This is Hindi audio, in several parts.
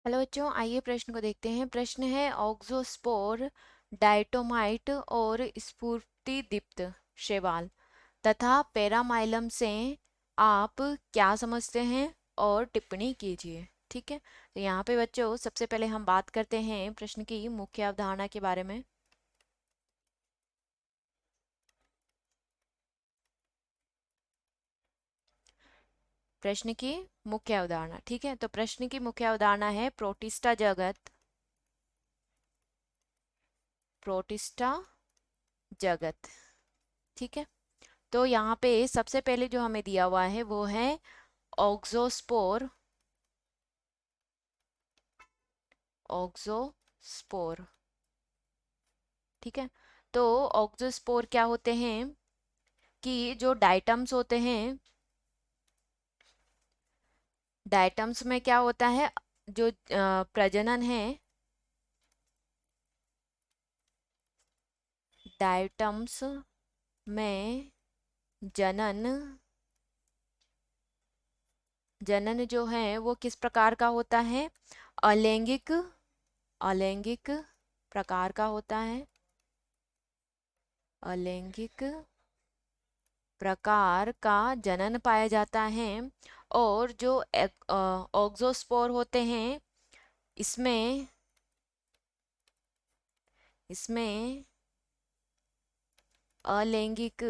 हेलो बच्चों, आइए प्रश्न को देखते हैं। प्रश्न है ऑक्सोस्पोर, डायटोमाइट और स्फूर्तिदीप्त शैवाल तथा पैरामाइलम से आप क्या समझते हैं और टिप्पणी कीजिए। ठीक है, तो यहाँ पे बच्चों सबसे पहले हम बात करते हैं प्रश्न की मुख्य अवधारणा के बारे में। प्रश्न की मुख्य अवधारणा, ठीक है, तो प्रश्न की मुख्य अवधारणा है प्रोटिस्टा जगत। प्रोटिस्टा जगत, ठीक है। तो यहाँ पे सबसे पहले जो हमें दिया हुआ है वो है ऑक्सोस्पोर। ऑक्सोस्पोर, ठीक है। तो ऑक्सोस्पोर क्या होते हैं कि जो डाइटम्स होते हैं, डाइटम्स में क्या होता है, जो प्रजनन है, डाइटम्स में जनन जनन जो है वो किस प्रकार का होता है, अलैंगिक अलैंगिक प्रकार का होता है। अलैंगिक प्रकार का जनन पाया जाता है। और जो ऑक्सोस्पोर होते हैं, इसमें इसमें अलैंगिक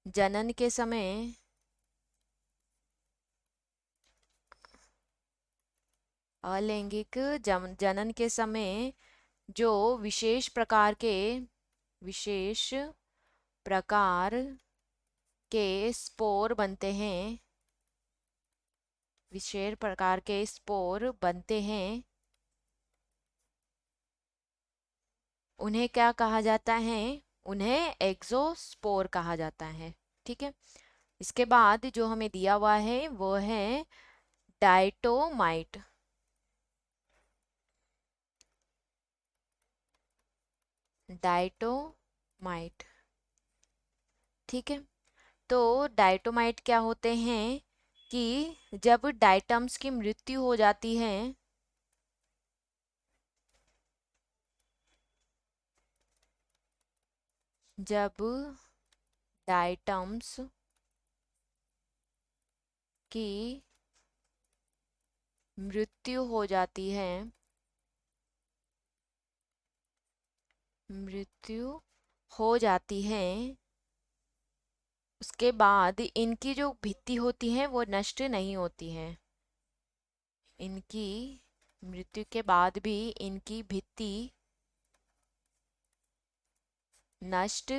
जनन के समय अलैंगिक जनन के समय जो विशेष प्रकार के स्पोर बनते हैं, विशेष प्रकार के स्पोर बनते हैं, उन्हें क्या कहा जाता है, उन्हें एक्सोस्पोर कहा जाता है। ठीक है, इसके बाद जो हमें दिया हुआ है वो है डाइटोमाइट। डाइटोमाइट, ठीक है। तो डाइटोमाइट क्या होते हैं कि जब डाइटम्स की मृत्यु हो जाती है, जब डाइटम्स की मृत्यु हो जाती है, मृत्यु हो जाती है, उसके बाद इनकी जो भित्ति होती है वो नष्ट नहीं होती है। इनकी मृत्यु के बाद भी इनकी भित्ति नष्ट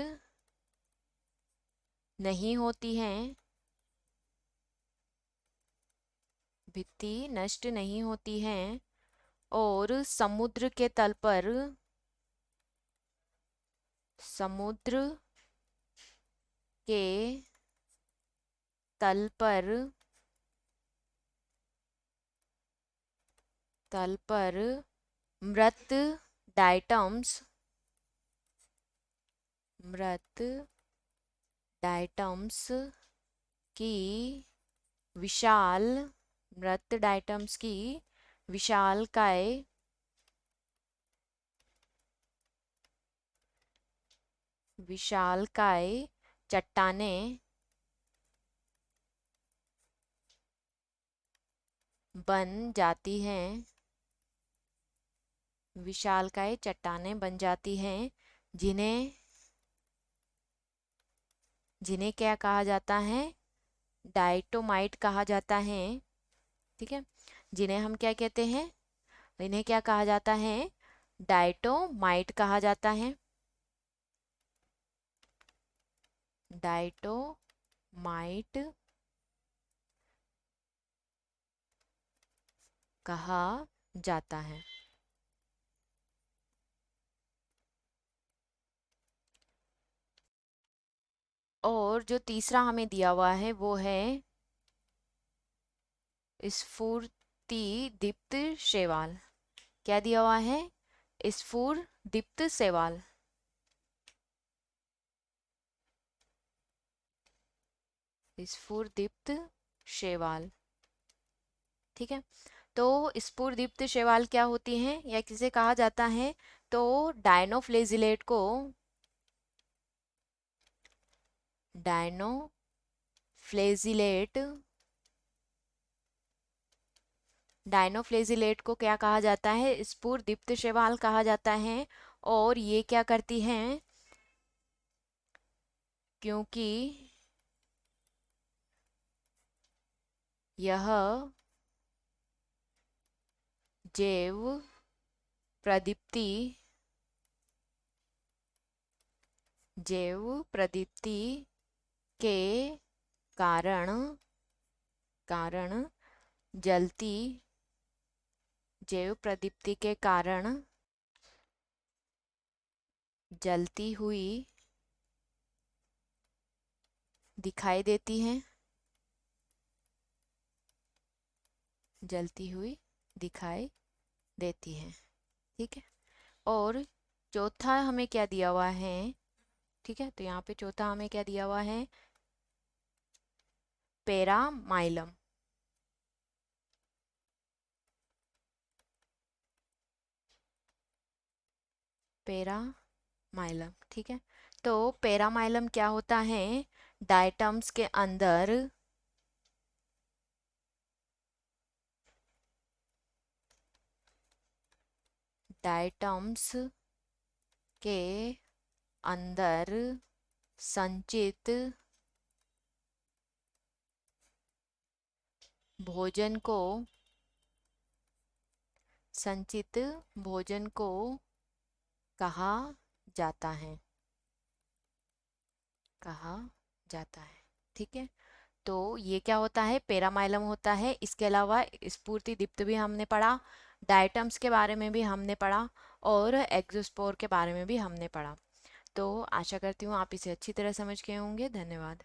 नहीं होती है। भित्ति नष्ट नहीं होती है और समुद्र के तल पर मृत डाइटम्स मृत डाइटम्स की विशाल मृत डाइटम्स की विशालकाय विशालकाय चट्टानें बन जाती हैं। विशालकाय चट्टानें बन जाती हैं, जिन्हें जिन्हें क्या कहा जाता है, डाइटोमाइट कहा जाता है। ठीक है, जिन्हें हम क्या कहते हैं, इन्हें क्या कहा जाता है, डाइटोमाइट कहा जाता है। डाइटोमाइट कहा जाता है। और जो तीसरा हमें दिया हुआ है वो है स्फूर्ति दीप्त शैवाल। क्या दिया हुआ है, स्फूर्दीप्त शैवाल। स्फूर्दीप्त शैवाल, ठीक है। तो स्फुरदीप्त शैवाल क्या होती हैं या किसे कहा जाता है? तो डायनोफ्लेजिलेट को डायनोफ्लेजिलेट डायनोफ्लेजिलेट को क्या कहा जाता है? स्फुरदीप्त शैवाल कहा जाता है। और ये क्या करती हैं? क्योंकि यह जैव प्रदीप्ति के कारण कारण जलती जैव प्रदीप्ति के कारण जलती हुई दिखाई देती हैं। जलती हुई दिखाई देती हैं। ठीक है। और चौथा हमें क्या दिया हुआ है? ठीक है, तो यहाँ पे चौथा हमें क्या दिया हुआ है? पेरामाइलम। पेरामाइलम, ठीक है। तो पेरामाइलम क्या होता है? डायटम्स के अंदर डायटम्स के अंदर संचित भोजन को संचित भोजन को कहा जाता है। कहा जाता है। ठीक है। तो ये क्या होता है? पेरामाइलम होता है। इसके अलावा स्फूर्ति दीप्त भी हमने पढ़ा, डायटम्स के बारे में भी हमने पढ़ा, और एक्सोस्पोर के बारे में भी हमने पढ़ा। तो आशा करती हूँ आप इसे अच्छी तरह समझ गए होंगे। धन्यवाद।